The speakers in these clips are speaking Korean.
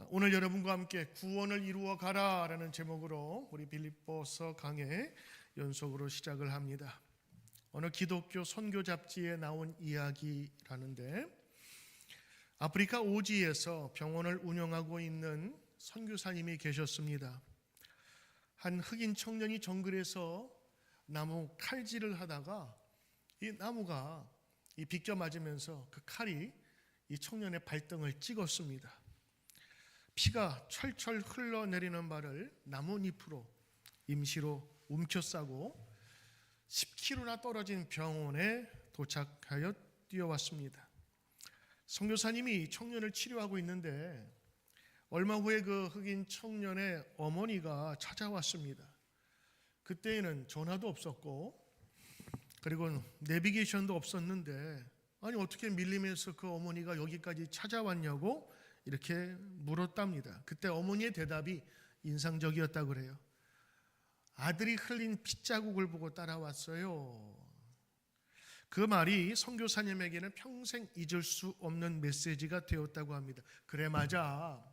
오늘 여러분과 함께 구원을 이루어 가라라는 제목으로 우리 빌립보서 강해 연속으로 시작을 합니다. 어느 기독교 선교 잡지에 나온 이야기라는데, 아프리카 오지에서 병원을 운영하고 있는 선교사님이 계셨습니다. 한 흑인 청년이 정글에서 나무 칼질을 하다가 이 나무가 비껴 맞으면서 그 칼이 이 청년의 발등을 찍었습니다. 피가 철철 흘러내리는 바를 나뭇잎으로 임시로 움켜싸고 10km나 떨어진 병원에 도착하여 뛰어왔습니다. 선교사님이 청년을 치료하고 있는데 얼마 후에 그 흑인 청년의 어머니가 찾아왔습니다. 그때에는 전화도 없었고 그리고 내비게이션도 없었는데, 아니 어떻게 밀림에서 그 어머니가 여기까지 찾아왔냐고 이렇게 물었답니다. 그때 어머니의 대답이 인상적이었다고 그래요. 아들이 흘린 핏자국을 보고 따라왔어요. 그 말이 선교사님에게는 평생 잊을 수 없는 메시지가 되었다고 합니다. 그래, 맞아.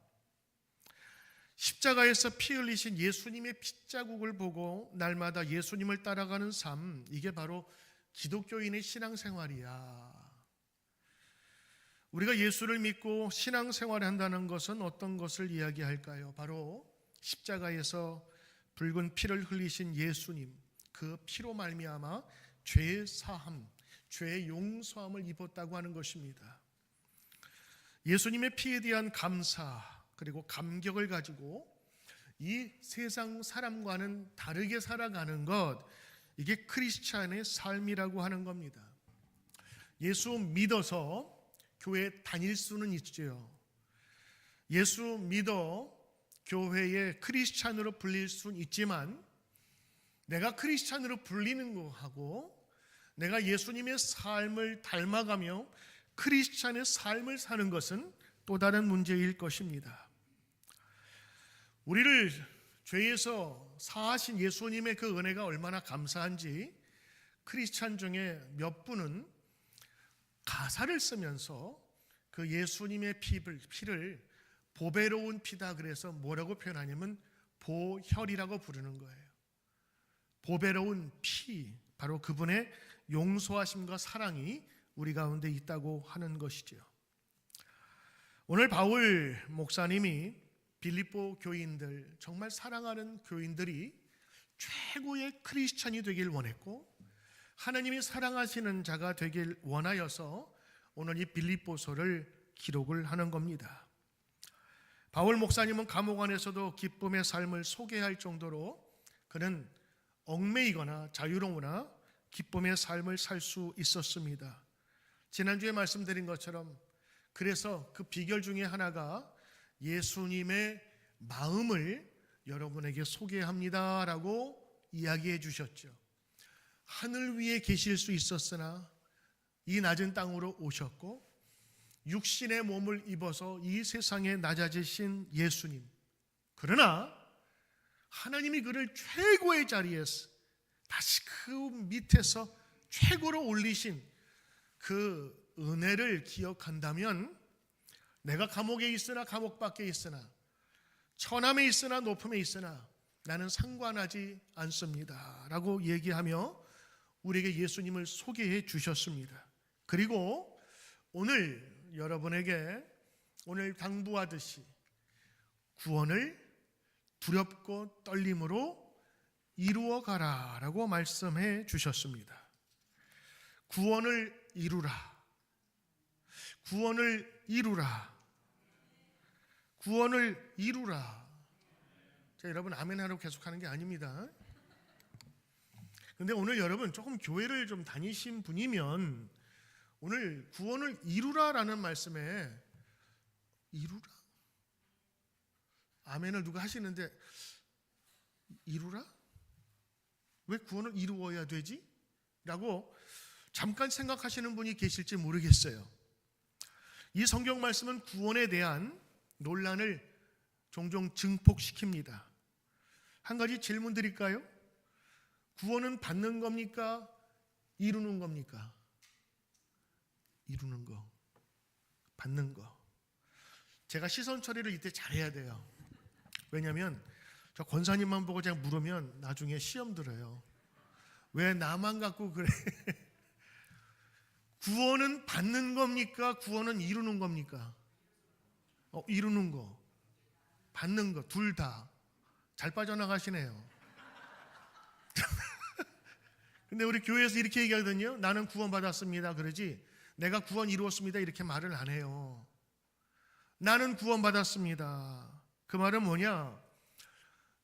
십자가에서 피 흘리신 예수님의 핏자국을 보고 날마다 예수님을 따라가는 삶, 이게 바로 기독교인의 신앙생활이야. 우리가 예수를 믿고 신앙생활을 한다는 것은 어떤 것을 이야기할까요? 바로 십자가에서 붉은 피를 흘리신 예수님, 그 피로 말미암아 죄의 사함, 죄의 용서함을 입었다고 하는 것입니다. 예수님의 피에 대한 감사 그리고 감격을 가지고 이 세상 사람과는 다르게 살아가는 것, 이게 크리스찬의 삶이라고 하는 겁니다. 예수 믿어서 교회 다닐 수는 있죠. 예수 믿어 교회의 크리스찬으로 불릴 수는 있지만, 내가 크리스찬으로 불리는 거하고 내가 예수님의 삶을 닮아가며 크리스찬의 삶을 사는 것은 또 다른 문제일 것입니다. 우리를 죄에서 사하신 예수님의 그 은혜가 얼마나 감사한지 크리스찬 중에 몇 분은 가사를 쓰면서 그 예수님의 피를 보배로운 피다 그래서 뭐라고 표현하냐면 보혈이라고 부르는 거예요. 보배로운 피, 바로 그분의 용서하심과 사랑이 우리 가운데 있다고 하는 것이죠. 오늘 바울 목사님이 빌립보 교인들, 정말 사랑하는 교인들이 최고의 크리스찬이 되길 원했고 하나님이 사랑하시는 자가 되길 원하여서 오늘 이 빌립보서를 기록을 하는 겁니다. 바울 목사님은 감옥 안에서도 기쁨의 삶을 소개할 정도로 그는 얽매이거나 자유로우나 기쁨의 삶을 살 수 있었습니다. 지난주에 말씀드린 것처럼 그래서 그 비결 중에 하나가 예수님의 마음을 여러분에게 소개합니다라고 이야기해 주셨죠. 하늘 위에 계실 수 있었으나 이 낮은 땅으로 오셨고 육신의 몸을 입어서 이 세상에 낮아지신 예수님, 그러나 하나님이 그를 최고의 자리에서 다시 그 밑에서 최고로 올리신 그 은혜를 기억한다면, 내가 감옥에 있으나 감옥 밖에 있으나 천함에 있으나 높음에 있으나 나는 상관하지 않습니다 라고 얘기하며 우리에게 예수님을 소개해 주셨습니다. 그리고 오늘 여러분에게 오늘 당부하듯이 구원을 두렵고 떨림으로 이루어 가라 라고 말씀해 주셨습니다. 구원을 이루라, 구원을 이루라, 구원을 이루라. 자, 여러분 아멘 하라고 계속하는 게 아닙니다. 근데 오늘 여러분 조금 교회를 좀 다니신 분이면 오늘 구원을 이루라라는 말씀에 이루라? 아멘을 누가 하시는데 이루라? 왜 구원을 이루어야 되지? 라고 잠깐 생각하시는 분이 계실지 모르겠어요. 이 성경 말씀은 구원에 대한 논란을 종종 증폭시킵니다. 한 가지 질문 드릴까요? 구원은 받는 겁니까? 이루는 겁니까? 이루는 거, 받는 거. 제가 시선 처리를 이때 잘해야 돼요. 왜냐하면 저 권사님만 보고 그냥 물으면 나중에 시험 들어요. 왜 나만 갖고 그래? 구원은 받는 겁니까? 구원은 이루는 겁니까? 이루는 거, 받는 거, 둘 다. 잘 빠져나가시네요. 근데 우리 교회에서 이렇게 얘기하거든요. 나는 구원 받았습니다. 그러지 내가 구원 이루었습니다. 이렇게 말을 안 해요. 나는 구원 받았습니다. 그 말은 뭐냐?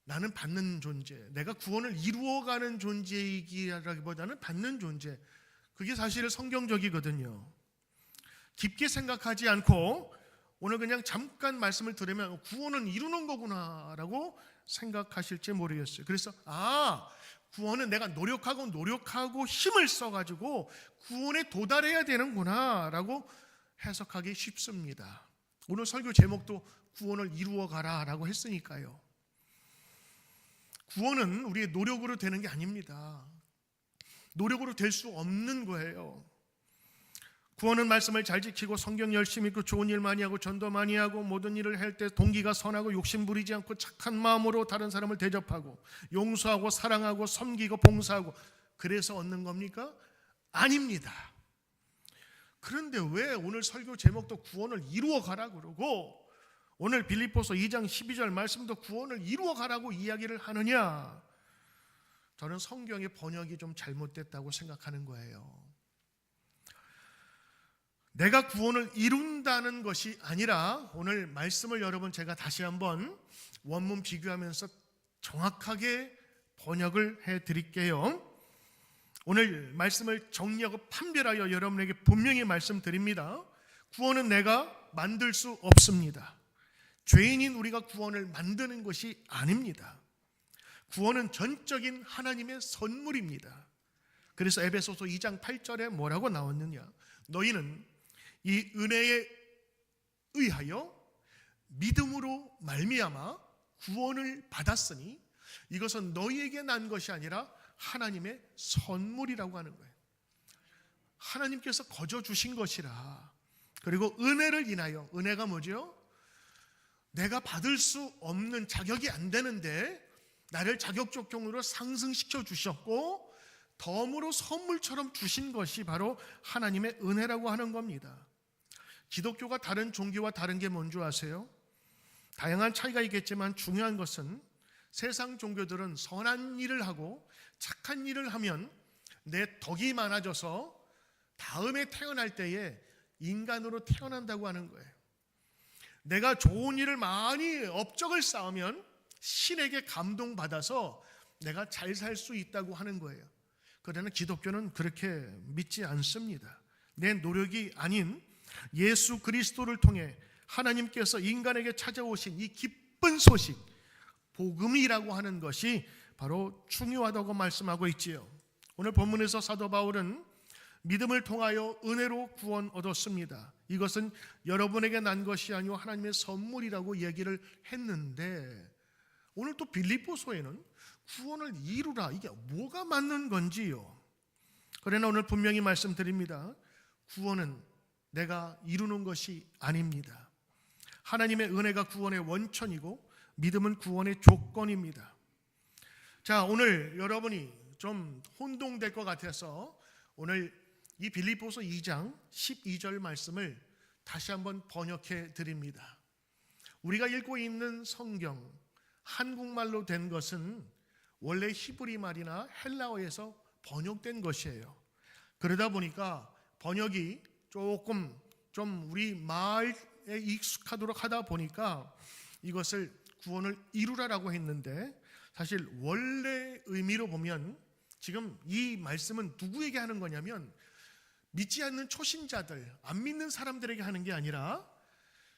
나는 받는 존재, 내가 구원을 이루어가는 존재이기라기보다는 받는 존재. 그게 사실 성경적이거든요. 깊게 생각하지 않고 오늘 그냥 잠깐 말씀을 들으면 구원은 이루는 거구나라고 생각하실지 모르겠어요. 그래서 구원은 내가 노력하고 힘을 써가지고 구원에 도달해야 되는구나라고 해석하기 쉽습니다. 오늘 설교 제목도 구원을 이루어 가라라고 했으니까요. 구원은 우리의 노력으로 되는 게 아닙니다. 노력으로 될 수 없는 거예요. 구원은 말씀을 잘 지키고 성경 열심히 읽고 좋은 일 많이 하고 전도 많이 하고 모든 일을 할 때 동기가 선하고 욕심 부리지 않고 착한 마음으로 다른 사람을 대접하고 용서하고 사랑하고 섬기고 봉사하고 그래서 얻는 겁니까? 아닙니다. 그런데 왜 오늘 설교 제목도 구원을 이루어 가라 그러고 오늘 빌립보서 2장 12절 말씀도 구원을 이루어 가라고 이야기를 하느냐? 저는 성경의 번역이 좀 잘못됐다고 생각하는 거예요. 내가 구원을 이룬다는 것이 아니라 오늘 말씀을 여러분 제가 다시 한번 원문 비교하면서 정확하게 번역을 해드릴게요. 오늘 말씀을 정리하고 판별하여 여러분에게 분명히 말씀드립니다. 구원은 내가 만들 수 없습니다. 죄인인 우리가 구원을 만드는 것이 아닙니다. 구원은 전적인 하나님의 선물입니다. 그래서 에베소서 2장 8절에 뭐라고 나왔느냐? 너희는 이 은혜에 의하여 믿음으로 말미암아 구원을 받았으니 이것은 너희에게 난 것이 아니라 하나님의 선물이라고 하는 거예요. 하나님께서 거저 주신 것이라. 그리고 은혜를 인하여, 은혜가 뭐죠? 내가 받을 수 없는, 자격이 안 되는데 나를 자격조건으로 상승시켜 주셨고 덤으로 선물처럼 주신 것이 바로 하나님의 은혜라고 하는 겁니다. 기독교가 다른 종교와 다른 게 뭔지 아세요? 다양한 차이가 있겠지만 중요한 것은 세상 종교들은 선한 일을 하고 착한 일을 하면 내 덕이 많아져서 다음에 태어날 때에 인간으로 태어난다고 하는 거예요. 내가 좋은 일을 많이 업적을 쌓으면 신에게 감동받아서 내가 잘 살 수 있다고 하는 거예요. 그러나 기독교는 그렇게 믿지 않습니다. 내 노력이 아닌 예수 그리스도를 통해 하나님께서 인간에게 찾아오신 이 기쁜 소식, 복음이라고 하는 것이 바로 중요하다고 말씀하고 있지요. 오늘 본문에서 사도 바울은 믿음을 통하여 은혜로 구원 얻었습니다. 이것은 여러분에게 난 것이 아니오 하나님의 선물이라고 얘기를 했는데 오늘 또 빌립보서에는 구원을 이루라, 이게 뭐가 맞는 건지요. 그러나 오늘 분명히 말씀드립니다. 구원은 내가 이루는 것이 아닙니다. 하나님의 은혜가 구원의 원천이고 믿음은 구원의 조건입니다. 자, 오늘 여러분이 좀 혼동될 것 같아서 오늘 이 빌립보서 2장 12절 말씀을 다시 한번 번역해 드립니다. 우리가 읽고 있는 성경 한국말로 된 것은 원래 히브리 말이나 헬라어에서 번역된 것이에요. 그러다 보니까 번역이 조금 좀 우리 말에 익숙하도록 하다 보니까 이것을 구원을 이루라라고 했는데 사실 원래 의미로 보면 지금 이 말씀은 누구에게 하는 거냐면 믿지 않는 초신자들, 안 믿는 사람들에게 하는 게 아니라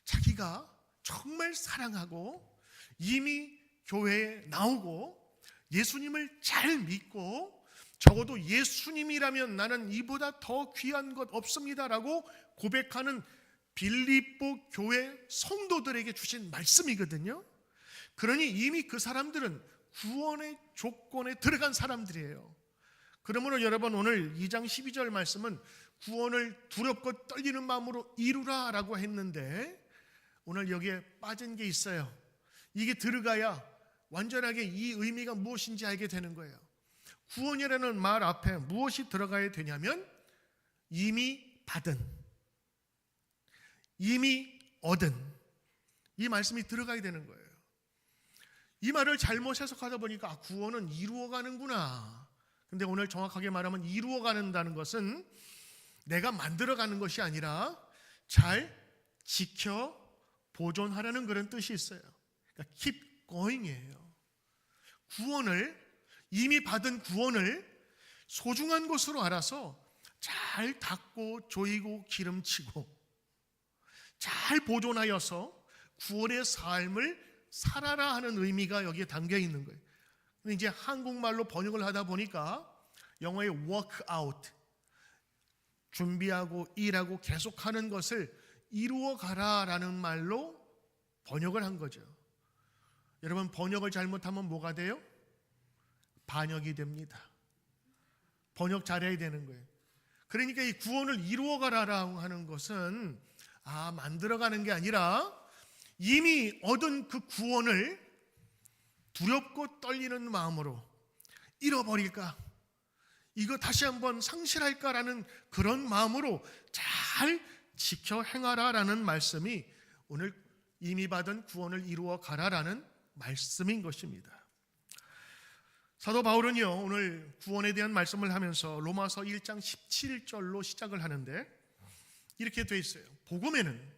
자기가 정말 사랑하고 이미 교회에 나오고 예수님을 잘 믿고 적어도 예수님이라면 나는 이보다 더 귀한 것 없습니다라고 고백하는 빌립보 교회 성도들에게 주신 말씀이거든요. 그러니 이미 그 사람들은 구원의 조건에 들어간 사람들이에요. 그러므로 여러분 오늘 2장 12절 말씀은 구원을 두렵고 떨리는 마음으로 이루라라고 했는데 오늘 여기에 빠진 게 있어요. 이게 들어가야 완전하게 이 의미가 무엇인지 알게 되는 거예요. 구원이라는 말 앞에 무엇이 들어가야 되냐면 이미 받은, 이미 얻은, 이 말씀이 들어가야 되는 거예요. 이 말을 잘못 해석하다 보니까 구원은 이루어가는구나. 근데 오늘 정확하게 말하면 이루어가는다는 것은 내가 만들어가는 것이 아니라 잘 지켜 보존하라는 그런 뜻이 있어요. 그러니까 keep going이에요. 구원을, 이미 받은 구원을 소중한 것으로 알아서 잘 닦고 조이고 기름치고 잘 보존하여서 구원의 삶을 살아라 하는 의미가 여기에 담겨 있는 거예요. 근데 이제 한국말로 번역을 하다 보니까 영어의 work out, 준비하고 일하고 계속하는 것을 이루어 가라라는 말로 번역을 한 거죠. 여러분, 번역을 잘못하면 뭐가 돼요? 반역이 됩니다. 번역 잘해야 되는 거예요. 그러니까 이 구원을 이루어 가라라고 하는 것은 만들어가는 게 아니라 이미 얻은 그 구원을 두렵고 떨리는 마음으로 잃어버릴까? 이거 다시 한번 상실할까라는 그런 마음으로 잘 지켜 행하라라는 말씀이 오늘 이미 받은 구원을 이루어 가라라는 말씀인 것입니다. 사도 바울은요, 오늘 구원에 대한 말씀을 하면서 로마서 1장 17절로 시작을 하는데 이렇게 돼 있어요. 복음에는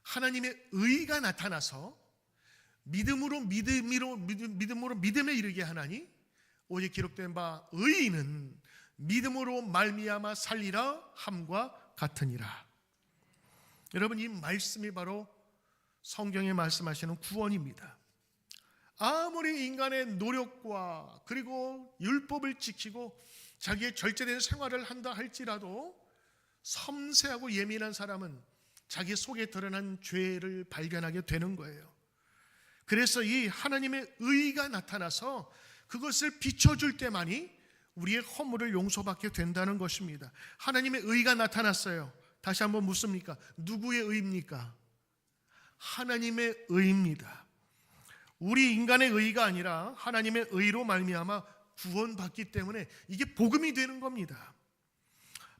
하나님의 의가 나타나서 믿음으로 믿음에 이르게 하나니 오직 기록된 바 의인은 믿음으로 말미암아 살리라 함과 같으니라. 여러분, 이 말씀이 바로 성경에 말씀하시는 구원입니다. 아무리 인간의 노력과 그리고 율법을 지키고 자기의 절제된 생활을 한다 할지라도 섬세하고 예민한 사람은 자기 속에 드러난 죄를 발견하게 되는 거예요. 그래서 이 하나님의 의가 나타나서 그것을 비춰줄 때만이 우리의 허물을 용서받게 된다는 것입니다. 하나님의 의가 나타났어요. 다시 한번 묻습니까? 누구의 의입니까? 하나님의 의입니다. 우리 인간의 의가 아니라 하나님의 의로 말미암아 구원받기 때문에 이게 복음이 되는 겁니다.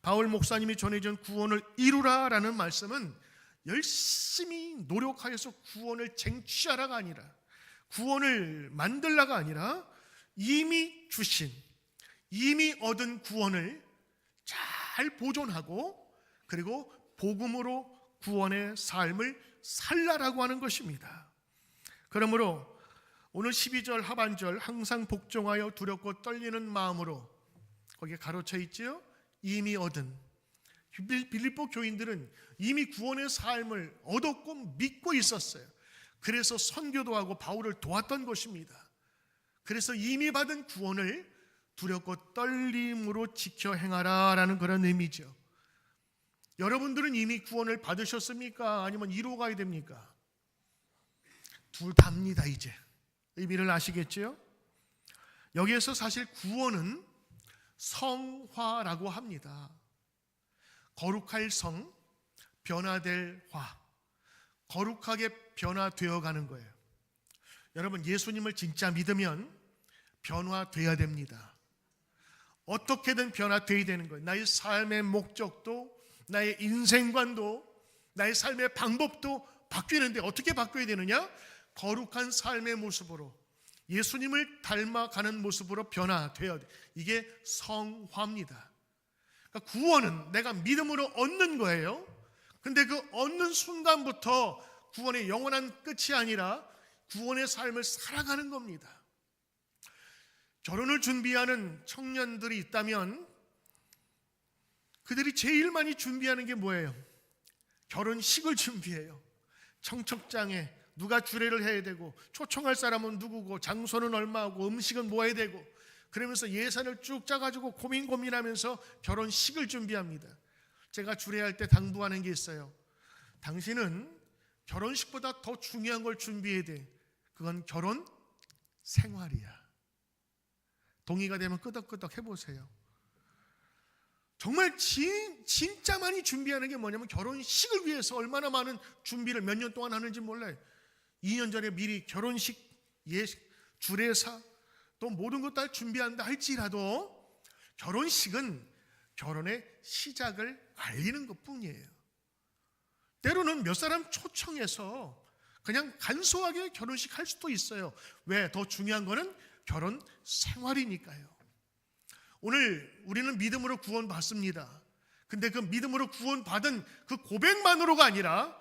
바울 목사님이 전해준 구원을 이루라라는 말씀은 열심히 노력하여서 구원을 쟁취하라가 아니라, 구원을 만들라가 아니라 이미 주신, 이미 얻은 구원을 잘 보존하고 그리고 복음으로 구원의 삶을 살라라고 하는 것입니다. 그러므로 오늘 12절 하반절 항상 복종하여 두렵고 떨리는 마음으로, 거기에 가로쳐 있지요. 이미 얻은. 빌립보 교인들은 이미 구원의 삶을 얻었고 믿고 있었어요. 그래서 선교도 하고 바울을 도왔던 것입니다. 그래서 이미 받은 구원을 두렵고 떨림으로 지켜 행하라라는 그런 의미죠. 여러분들은 이미 구원을 받으셨습니까? 아니면 이루어가야 됩니까? 둘 다입니다. 이제 의미를 아시겠죠? 여기에서 사실 구원은 성화라고 합니다. 거룩할 성, 변화될 화, 거룩하게 변화되어 가는 거예요. 여러분, 예수님을 진짜 믿으면 변화되어야 됩니다. 어떻게든 변화되어야 되는 거예요. 나의 삶의 목적도, 나의 인생관도, 나의 삶의 방법도 바뀌는데 어떻게 바뀌어야 되느냐? 거룩한 삶의 모습으로, 예수님을 닮아가는 모습으로 변화되어야 돼. 이게 성화입니다. 그러니까 구원은 내가 믿음으로 얻는 거예요. 근데 그 얻는 순간부터 구원의 영원한 끝이 아니라 구원의 삶을 살아가는 겁니다. 결혼을 준비하는 청년들이 있다면 그들이 제일 많이 준비하는 게 뭐예요? 결혼식을 준비해요. 청첩장에 누가 주례를 해야 되고, 초청할 사람은 누구고, 장소는 얼마고, 음식은 뭐 해야 되고, 그러면서 예산을 쭉 짜가지고 고민하면서 결혼식을 준비합니다. 제가 주례할 때 당부하는 게 있어요. 당신은 결혼식보다 더 중요한 걸 준비해야 돼. 그건 결혼 생활이야. 동의가 되면 끄덕끄덕 해보세요. 정말 진짜 많이 준비하는 게 뭐냐면 결혼식을 위해서 얼마나 많은 준비를 몇 년 동안 하는지 몰라요. 2년 전에 미리 결혼식 주례사 또 모든 것 다 준비한다 할지라도 결혼식은 결혼의 시작을 알리는 것뿐이에요. 때로는 몇 사람 초청해서 그냥 간소하게 결혼식 할 수도 있어요. 왜? 더 중요한 거는 결혼 생활이니까요. 오늘 우리는 믿음으로 구원받습니다. 근데 그 믿음으로 구원받은 그 고백만으로가 아니라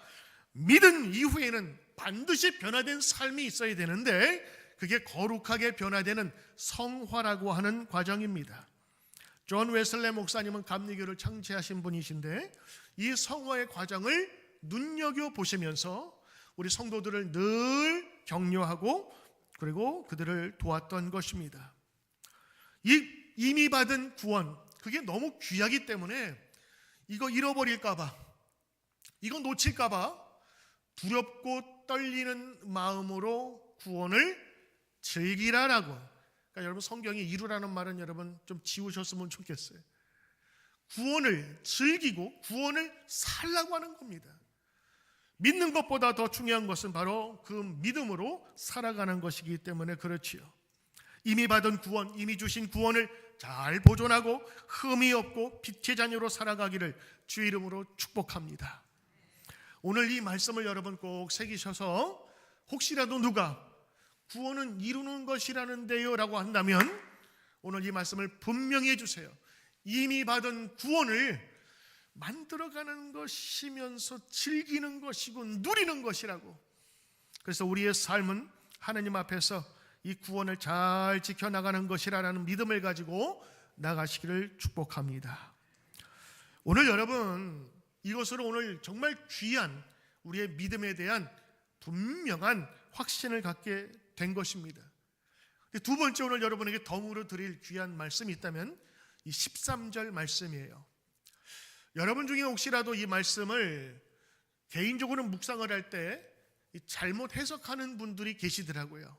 믿은 이후에는 반드시 변화된 삶이 있어야 되는데 그게 거룩하게 변화되는 성화라고 하는 과정입니다. 존 웨슬레 목사님은 감리교를 창시하신 분이신데 이 성화의 과정을 눈여겨보시면서 우리 성도들을 늘 격려하고 그리고 그들을 도왔던 것입니다. 이미 받은 구원, 그게 너무 귀하기 때문에 이거 잃어버릴까봐, 이거 놓칠까봐 두렵고 떨리는 마음으로 구원을 즐기라라고. 그러니까 여러분 성경에 이루라는 말은 여러분 좀 지우셨으면 좋겠어요. 구원을 즐기고 구원을 살라고 하는 겁니다. 믿는 것보다 더 중요한 것은 바로 그 믿음으로 살아가는 것이기 때문에 그렇지요. 이미 받은 구원, 이미 주신 구원을 잘 보존하고 흠이 없고 빛의 자녀로 살아가기를 주의 이름으로 축복합니다. 오늘 이 말씀을 여러분 꼭 새기셔서 혹시라도 누가 구원은 이루는 것이라는데요 라고 한다면 오늘 이 말씀을 분명히 해주세요. 이미 받은 구원을 만들어가는 것이면서 즐기는 것이고 누리는 것이라고. 그래서 우리의 삶은 하나님 앞에서 이 구원을 잘 지켜나가는 것이라는 믿음을 가지고 나가시기를 축복합니다. 오늘 여러분 이것으로 오늘 정말 귀한 우리의 믿음에 대한 분명한 확신을 갖게 된 것입니다. 두 번째 오늘 여러분에게 덤으로 드릴 귀한 말씀이 있다면 이 13절 말씀이에요. 여러분 중에 혹시라도 이 말씀을 개인적으로 묵상을 할 때 잘못 해석하는 분들이 계시더라고요.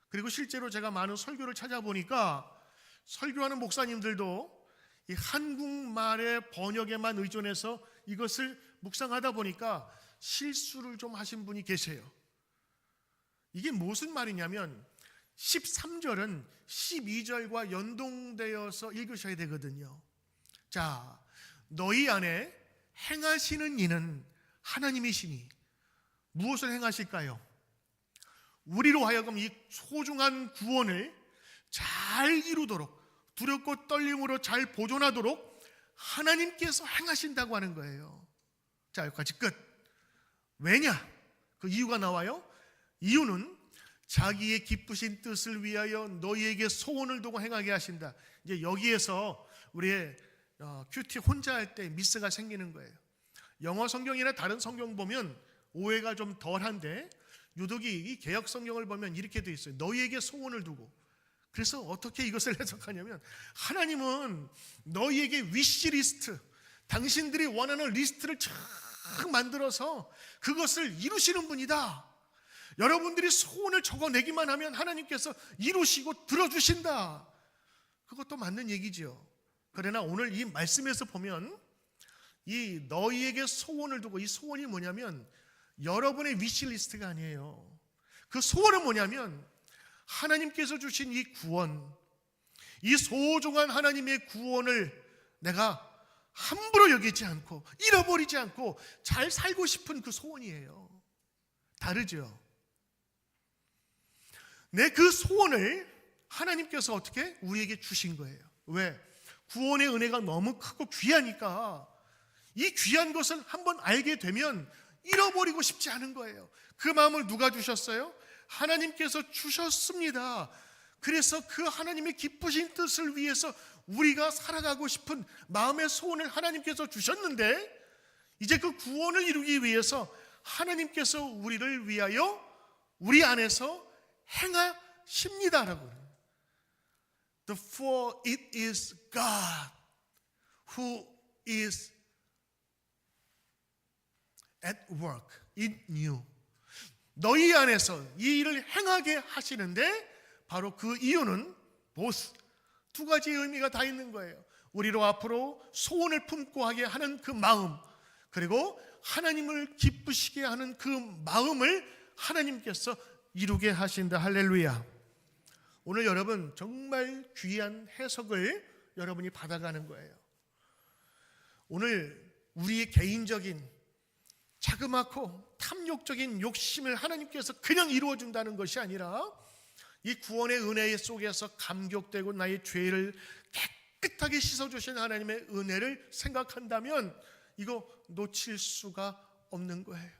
그리고 실제로 제가 많은 설교를 찾아보니까 설교하는 목사님들도 이 한국말의 번역에만 의존해서 이것을 묵상하다 보니까 실수를 좀 하신 분이 계세요. 이게 무슨 말이냐면 13절은 12절과 연동되어서 읽으셔야 되거든요. 자, 너희 안에 행하시는 이는 하나님이시니 무엇을 행하실까요? 우리로 하여금 이 소중한 구원을 잘 이루도록 두렵고 떨림으로 잘 보존하도록 하나님께서 행하신다고 하는 거예요. 자, 여기까지 끝. 왜냐? 그 이유가 나와요. 이유는 자기의 기쁘신 뜻을 위하여 너희에게 소원을 두고 행하게 하신다. 이제 여기에서 우리의 큐티 혼자 할 때 미스가 생기는 거예요. 영어 성경이나 다른 성경 보면 오해가 좀 덜한데 유독 이 개역 성경을 보면 이렇게 돼 있어요. 너희에게 소원을 두고. 그래서 어떻게 이것을 해석하냐면 하나님은 너희에게 위시리스트, 당신들이 원하는 리스트를 쫙 만들어서 그것을 이루시는 분이다. 여러분들이 소원을 적어내기만 하면 하나님께서 이루시고 들어주신다. 그것도 맞는 얘기죠. 그러나 오늘 이 말씀에서 보면 이 너희에게 소원을 두고, 이 소원이 뭐냐면 여러분의 위시리스트가 아니에요. 그 소원은 뭐냐면 하나님께서 주신 이 구원, 이 소중한 하나님의 구원을 내가 함부로 여기지 않고 잃어버리지 않고 잘 살고 싶은 그 소원이에요. 다르죠? 그 소원을 하나님께서 어떻게 우리에게 주신 거예요. 왜? 구원의 은혜가 너무 크고 귀하니까 이 귀한 것을 한번 알게 되면 잃어버리고 싶지 않은 거예요. 그 마음을 누가 주셨어요? 하나님께서 주셨습니다. 그래서 그 하나님의 기쁘신 뜻을 위해서 우리가 살아가고 싶은 마음의 소원을 하나님께서 주셨는데 이제 그 구원을 이루기 위해서 하나님께서 우리를 위하여 우리 안에서 행하십니다라고. For it is God who is at work in you. 너희 안에서 이 일을 행하게 하시는데 바로 그 이유는 both, 두 가지의 의미가 다 있는 거예요. 우리로 앞으로 소원을 품고 하게 하는 그 마음, 그리고 하나님을 기쁘시게 하는 그 마음을 하나님께서 이루게 하신다. 할렐루야. 오늘 여러분 정말 귀한 해석을 여러분이 받아가는 거예요. 오늘 우리의 개인적인 자그맣고 탐욕적인 욕심을 하나님께서 그냥 이루어준다는 것이 아니라 이 구원의 은혜 속에서 감격되고 나의 죄를 깨끗하게 씻어주신 하나님의 은혜를 생각한다면 이거 놓칠 수가 없는 거예요.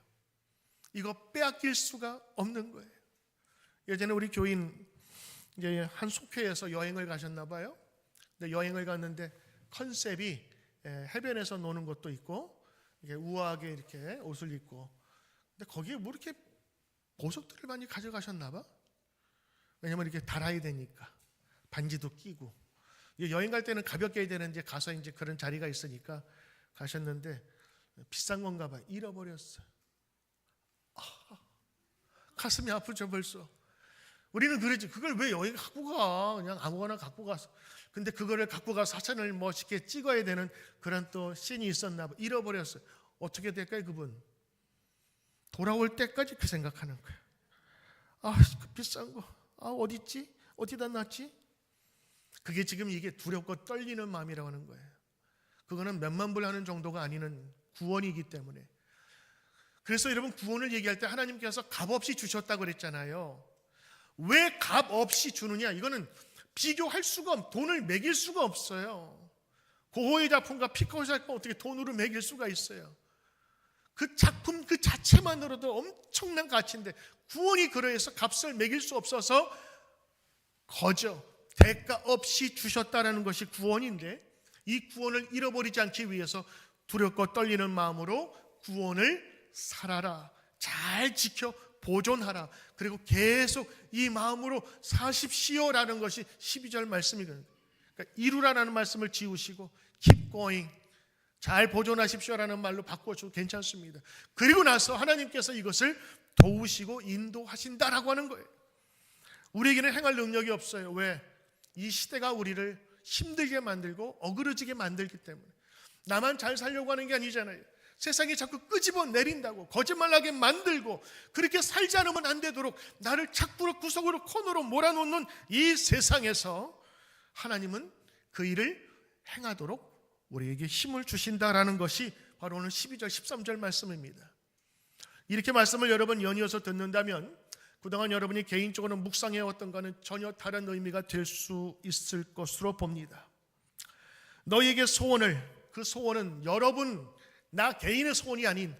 이거 빼앗길 수가 없는 거예요. 예전에 우리 교인 이제 한 속회에서 여행을 가셨나 봐요. 근데 여행을 갔는데 컨셉이 해변에서 노는 것도 있고 이게 우아하게 이렇게 옷을 입고, 근데 거기에 뭐 이렇게 보석들을 많이 가져가셨나 봐. 왜냐면 이렇게 달아야 되니까 반지도 끼고. 여행 갈 때는 가볍게 해야 되는데 가서 이제 그런 자리가 있으니까 가셨는데 비싼 건가 봐. 잃어버렸어요. 가슴이 아프죠 벌써. 우리는 그러지. 그걸 왜 여행 갖고 가? 그냥 아무거나 갖고 가서. 근데 그거를 갖고 가서 사진을 멋있게 찍어야 되는 그런 또 씬이 있었나 봐. 잃어버렸어요. 어떻게 될까요 그분? 돌아올 때까지 그 생각하는 거예요. 그 비싼 거. 어디 있지? 어디다 놨지? 그게 지금 이게 두렵고 떨리는 마음이라고 하는 거예요. 그거는 몇만 불 하는 정도가 아니는 구원이기 때문에. 그래서 여러분 구원을 얘기할 때 하나님께서 값없이 주셨다고 그랬잖아요. 왜 값없이 주느냐? 이거는 비교할 수가 없, 돈을 매길 수가 없어요. 고흐의 작품과 피카소의 작품 어떻게 돈으로 매길 수가 있어요? 그 작품 그 자체만으로도 엄청난 가치인데 구원이 그러해서 값을 매길 수 없어서 거저 대가 없이 주셨다라는 것이 구원인데, 이 구원을 잃어버리지 않기 위해서 두렵고 떨리는 마음으로 구원을 살아라, 잘 지켜 보존하라, 그리고 계속 이 마음으로 사십시오라는 것이 12절 말씀이거든요. 그러니까 이루라는 말씀을 지우시고 keep going, 잘 보존하십시오라는 말로 바꿔줘도 괜찮습니다. 그리고 나서 하나님께서 이것을 도우시고 인도하신다라고 하는 거예요. 우리에게는 행할 능력이 없어요. 왜? 이 시대가 우리를 힘들게 만들고 어그러지게 만들기 때문에. 나만 잘 살려고 하는 게 아니잖아요. 세상이 자꾸 끄집어 내린다고 거짓말하게 만들고 그렇게 살지 않으면 안 되도록 나를 자꾸 구석으로 코너로 몰아놓는 이 세상에서 하나님은 그 일을 행하도록 우리에게 힘을 주신다라는 것이 바로 오늘 12절 13절 말씀입니다. 이렇게 말씀을 여러분 연이어서 듣는다면 그동안 여러분이 개인적으로 묵상해왔던 것은 전혀 다른 의미가 될 수 있을 것으로 봅니다. 너희에게 그 소원은 여러분 나 개인의 소원이 아닌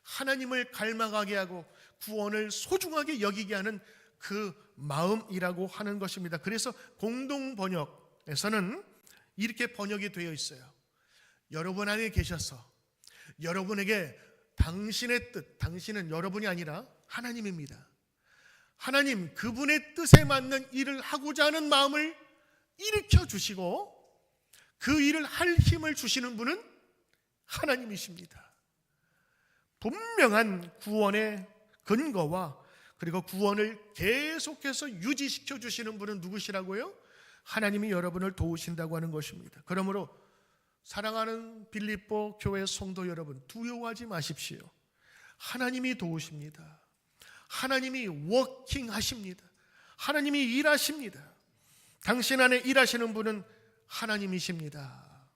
하나님을 갈망하게 하고 구원을 소중하게 여기게 하는 그 마음이라고 하는 것입니다. 그래서 공동 번역에서는 이렇게 번역이 되어 있어요. 여러분 안에 계셔서 여러분에게 당신의 뜻, 당신은 여러분이 아니라 하나님입니다. 하나님 그분의 뜻에 맞는 일을 하고자 하는 마음을 일으켜 주시고 그 일을 할 힘을 주시는 분은 하나님이십니다. 분명한 구원의 근거와 그리고 구원을 계속해서 유지시켜 주시는 분은 누구시라고요? 하나님이 여러분을 도우신다고 하는 것입니다. 그러므로 사랑하는 빌립보 교회 성도 여러분, 두려워하지 마십시오. 하나님이 도우십니다. 하나님이 워킹하십니다. 하나님이 일하십니다. 당신 안에 일하시는 분은 하나님이십니다.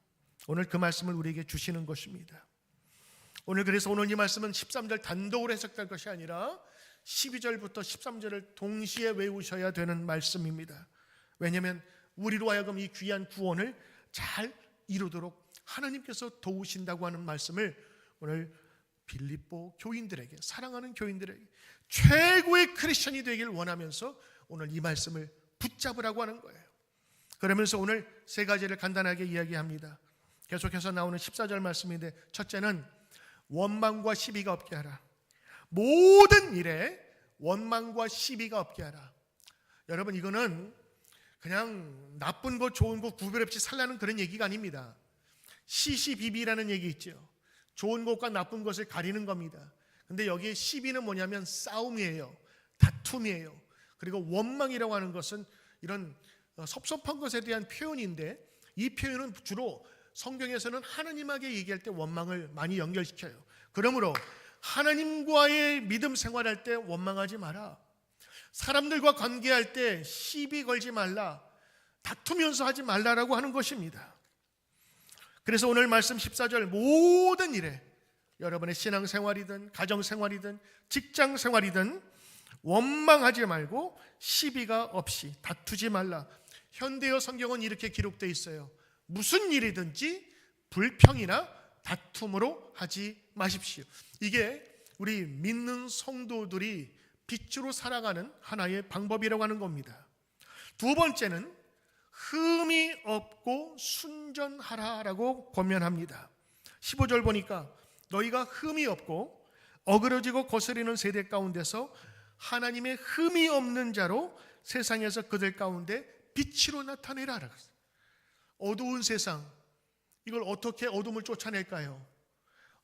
오늘 그 말씀을 우리에게 주시는 것입니다. 그래서 오늘 이 말씀은 13절 단독으로 해석될 것이 아니라 12절부터 13절을 동시에 외우셔야 되는 말씀입니다. 왜냐하면 우리로 하여금 이 귀한 구원을 잘 이루도록 하나님께서 도우신다고 하는 말씀을 오늘 빌립보 교인들에게, 사랑하는 교인들에게 최고의 크리스천이 되길 원하면서 오늘 이 말씀을 붙잡으라고 하는 거예요. 그러면서 오늘 세 가지를 간단하게 이야기합니다. 계속해서 나오는 14절 말씀인데, 첫째는 원망과 시비가 없게 하라. 모든 일에 원망과 시비가 없게 하라. 여러분 이거는 그냥 나쁜 것 좋은 것 구별 없이 살라는 그런 얘기가 아닙니다. 시시비비라는 얘기 있죠. 좋은 것과 나쁜 것을 가리는 겁니다. 근데 여기에 시비는 뭐냐면 싸움이에요. 다툼이에요. 그리고 원망이라고 하는 것은 이런 섭섭한 것에 대한 표현인데, 이 표현은 주로 성경에서는 하나님에게 얘기할 때 원망을 많이 연결시켜요. 그러므로 하나님과의 믿음 생활할 때 원망하지 마라. 사람들과 관계할 때 시비 걸지 말라. 다투면서 하지 말라라고 하는 것입니다. 그래서 오늘 말씀 14절 모든 일에 여러분의 신앙생활이든 가정생활이든 직장생활이든 원망하지 말고 시비가 없이 다투지 말라. 현대어 성경은 이렇게 기록되어 있어요. 무슨 일이든지 불평이나 다툼으로 하지 마십시오. 이게 우리 믿는 성도들이 빛으로 살아가는 하나의 방법이라고 하는 겁니다. 두 번째는 흠이 없고 순전하라라고 권면합니다. 15절 보니까 너희가 흠이 없고 어그러지고 거스리는 세대 가운데서 하나님의 흠이 없는 자로 세상에서 그들 가운데 빛으로 나타내라. 어두운 세상, 이걸 어떻게 어둠을 쫓아낼까요?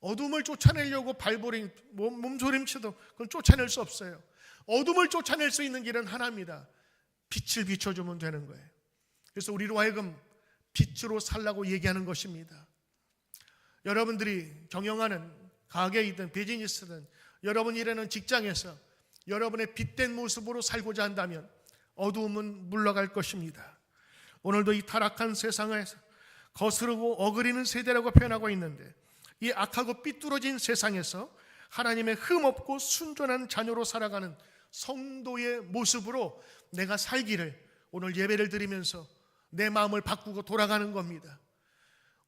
어둠을 쫓아내려고 발버림, 몸소림쳐도 그걸 쫓아낼 수 없어요. 어둠을 쫓아낼 수 있는 길은 하나입니다. 빛을 비춰주면 되는 거예요. 그래서 우리로 하여금 빛으로 살라고 얘기하는 것입니다. 여러분들이 경영하는 가게이든 비즈니스든 여러분 일하는 직장에서 여러분의 빛된 모습으로 살고자 한다면 어두움은 물러갈 것입니다. 오늘도 이 타락한 세상에서 거스르고 어그리는 세대라고 표현하고 있는데, 이 악하고 삐뚤어진 세상에서 하나님의 흠없고 순전한 자녀로 살아가는 성도의 모습으로 내가 살기를 오늘 예배를 드리면서 내 마음을 바꾸고 돌아가는 겁니다.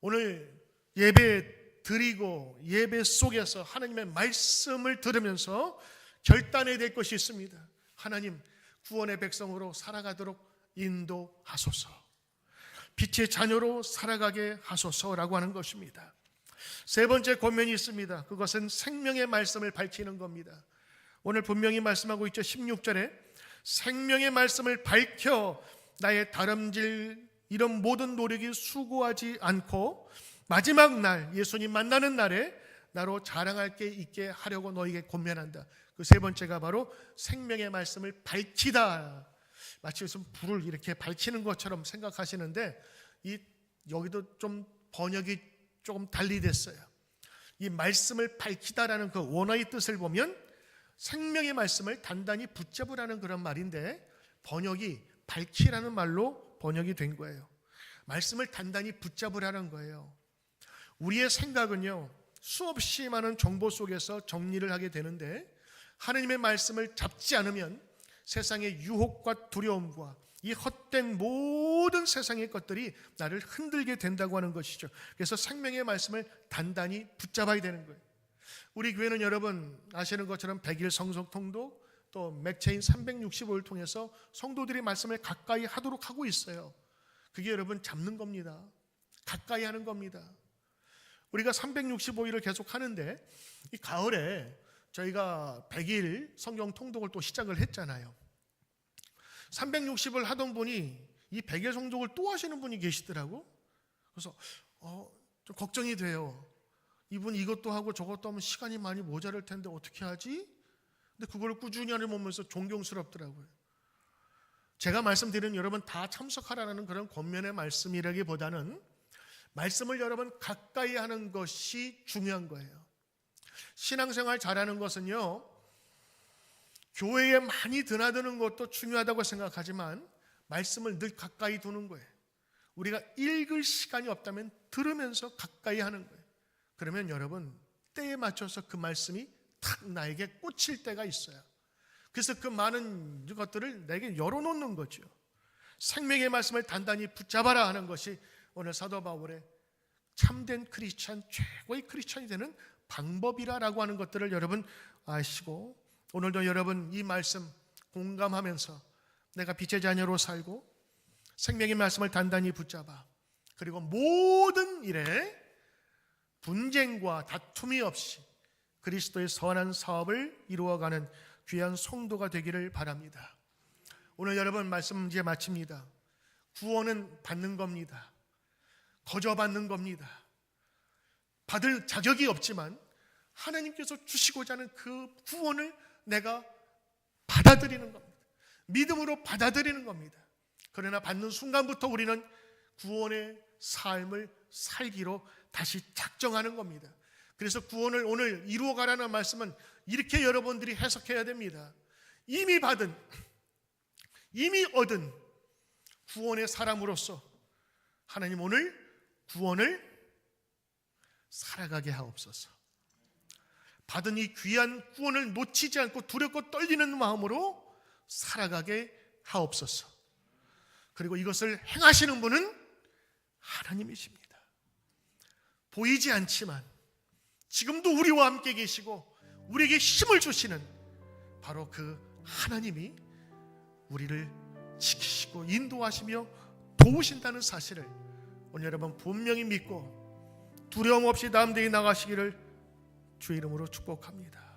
오늘 예배 드리고 예배 속에서 하나님의 말씀을 들으면서 결단해야 될 것이 있습니다. 하나님, 구원의 백성으로 살아가도록 인도하소서. 빛의 자녀로 살아가게 하소서라고 하는 것입니다. 세 번째 권면이 있습니다. 그것은 생명의 말씀을 밝히는 겁니다. 오늘 분명히 말씀하고 있죠. 16절에 생명의 말씀을 밝혀 나의 다름질 이런 모든 노력이 수고하지 않고 마지막 날 예수님 만나는 날에 나로 자랑할 게 있게 하려고 너에게 권면한다. 그 세 번째가 바로 생명의 말씀을 밝히다. 마치 무슨 불을 이렇게 밝히는 것처럼 생각하시는데 여기도 좀 번역이 조금 달리 됐어요. 이 말씀을 밝히다라는 그 원어의 뜻을 보면 생명의 말씀을 단단히 붙잡으라는 그런 말인데 번역이 밝히라는 말로 번역이 된 거예요. 말씀을 단단히 붙잡으라는 거예요. 우리의 생각은요, 수없이 많은 정보 속에서 정리를 하게 되는데 하나님의 말씀을 잡지 않으면 세상의 유혹과 두려움과 이 헛된 모든 세상의 것들이 나를 흔들게 된다고 하는 것이죠. 그래서 생명의 말씀을 단단히 붙잡아야 되는 거예요. 우리 교회는 여러분 아시는 것처럼 100일 성석 통독 또 맥체인 365일 통해서 성도들이 말씀을 가까이 하도록 하고 있어요. 그게 여러분 잡는 겁니다. 가까이 하는 겁니다. 우리가 365일을 계속 하는데 이 가을에 저희가 100일 성경 통독을 또 시작을 했잖아요. 360을 하던 분이 이 100일 성독을 또 하시는 분이 계시더라고. 그래서 좀 걱정이 돼요. 이분 이것도 하고 저것도 하면 시간이 많이 모자랄 텐데 어떻게 하지? 근데 그걸 꾸준히 하는 보면서 존경스럽더라고요. 제가 말씀드리는 여러분 다 참석하라는 그런 권면의 말씀이라기보다는 말씀을 여러분 가까이 하는 것이 중요한 거예요. 신앙생활 잘하는 것은요, 교회에 많이 드나드는 것도 중요하다고 생각하지만 말씀을 늘 가까이 두는 거예요. 우리가 읽을 시간이 없다면 들으면서 가까이 하는 거예요. 그러면 여러분 때에 맞춰서 그 말씀이 탁 나에게 꽂힐 때가 있어요. 그래서 그 많은 것들을 내게 열어놓는 거죠. 생명의 말씀을 단단히 붙잡아라 하는 것이 오늘 사도 바울의 참된 크리스찬, 최고의 크리스찬이 되는 방법이라고 하는 것들을 여러분 아시고, 오늘도 여러분 이 말씀 공감하면서 내가 빛의 자녀로 살고 생명의 말씀을 단단히 붙잡아, 그리고 모든 일에 분쟁과 다툼이 없이 그리스도의 선한 사업을 이루어가는 귀한 성도가 되기를 바랍니다. 오늘 여러분 말씀 이제 마칩니다. 구원은 받는 겁니다. 거저 받는 겁니다. 받을 자격이 없지만 하나님께서 주시고자 하는 그 구원을 내가 받아들이는 겁니다. 믿음으로 받아들이는 겁니다. 그러나 받는 순간부터 우리는 구원의 삶을 살기로 다시 작정하는 겁니다. 그래서 구원을 오늘 이루어가라는 말씀은 이렇게 여러분들이 해석해야 됩니다. 이미 받은, 이미 얻은 구원의 사람으로서 하나님 오늘 구원을 살아가게 하옵소서. 받은 이 귀한 구원을 놓치지 않고 두렵고 떨리는 마음으로 살아가게 하옵소서. 그리고 이것을 행하시는 분은 하나님이십니다. 보이지 않지만 지금도 우리와 함께 계시고 우리에게 힘을 주시는 바로 그 하나님이 우리를 지키시고 인도하시며 도우신다는 사실을 오늘 여러분 분명히 믿고 두려움 없이 담대히 나가시기를 주의 이름으로 축복합니다.